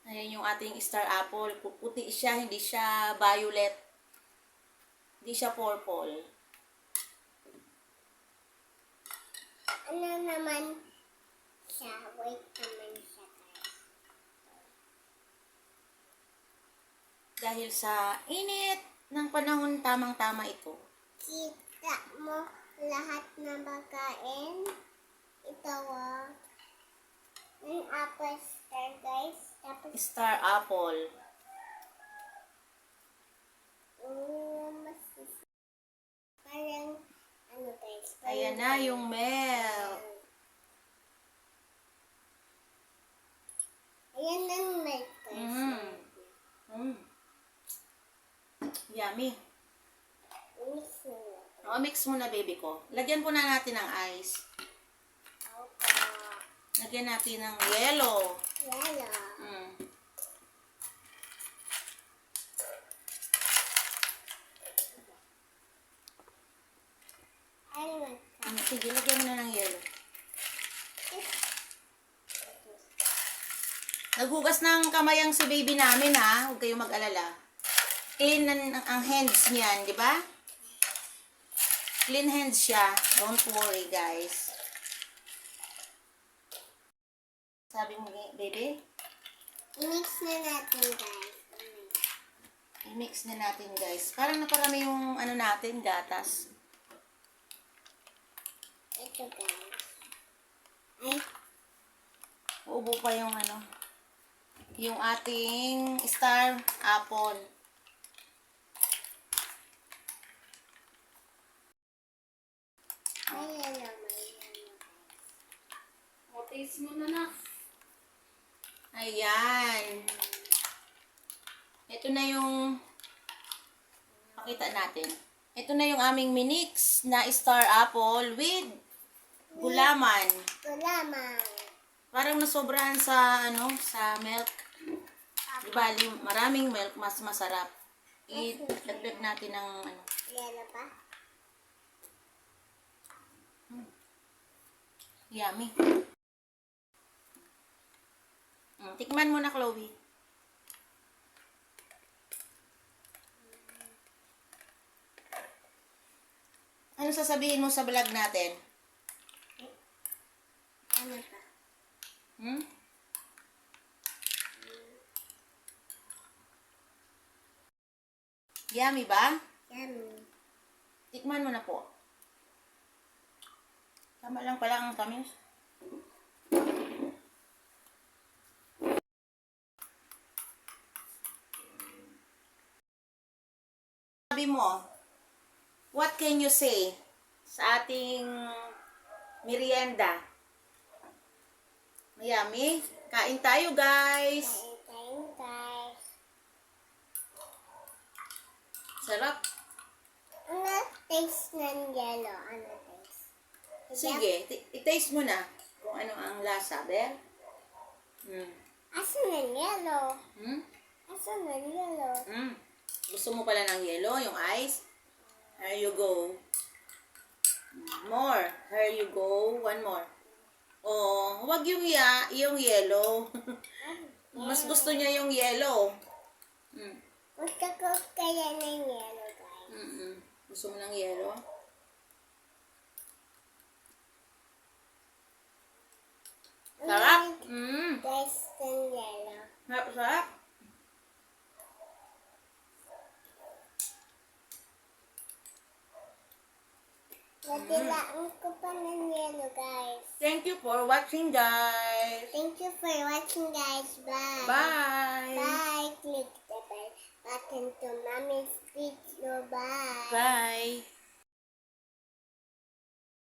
Ayan yung ating star apple. Puti siya, hindi siya violet. Hindi siya purple. Ano naman siya? White naman siya, guys. Dahil sa init ng panahon, tamang-tama ito. Kita mo lahat na pagkain. Ito, yung apple star, guys. Tapos, Star apple. parang, ano, guys. Ayan na yung milk. Ayan ang milk, guys. Yummy. Mix na natin. O, mix mo na, baby ko. Lagyan po na natin ng ice. Lagyan natin ng yellow. Yellow. Sige, lagyan mo na ng yellow. Naghugas ng kamay ang si baby namin, ha? Huwag kayong mag-alala. Clean ang hands niyan, di ba? Clean hands siya. Don't worry, guys. Sabi mo, baby? I-mix na natin, guys. I-mix na natin, guys. Parang naparami yung ano natin, gatas. Ito, guys. Ay, Uubo pa yung ano, yung ating star apple. may yellow, may yellow. O, taste mo na. Ayan. Ito na yung pakita natin. Ito na yung aming minix na star apple with gulaman. Gulaman. Parang nasobrahan sa ano, sa milk. Diba, maraming milk, mas masarap. I-dagdag natin ng ano. Yellow pa? Yummy. Tikman mo na, Chloe. Ano sasabihin mo sa vlog natin? Ano pa? Yummy ba? Yummy. Tikman mo na po. Tama lang pala ang tamis. Sabi mo, what can you say sa ating merienda? Yummy? Kain tayo, guys. Kain tayo, guys. Sarap. Ano taste ng yellow? Ano taste? Sige, i-taste mo na kung ano ang lasa, Bel. Asan ng yellow? Hmm? Asan ng yellow? Gusto mo pala ng yellow, yung ice? Here you go. More. Here you go. One more. Oh, wag yung yellow. Mas gusto niya yung yellow. Gusto ko kaya ng yellow, guys. Gusto mo ng yellow? Sarap. Taste ng yellow. Sarap. Natilaan ko pa ng yellow, guys. Thank you for watching, guys. Thank you for watching, guys. Bye. Bye. Bye. Click the bell button to Mommy's video. Bye. Bye.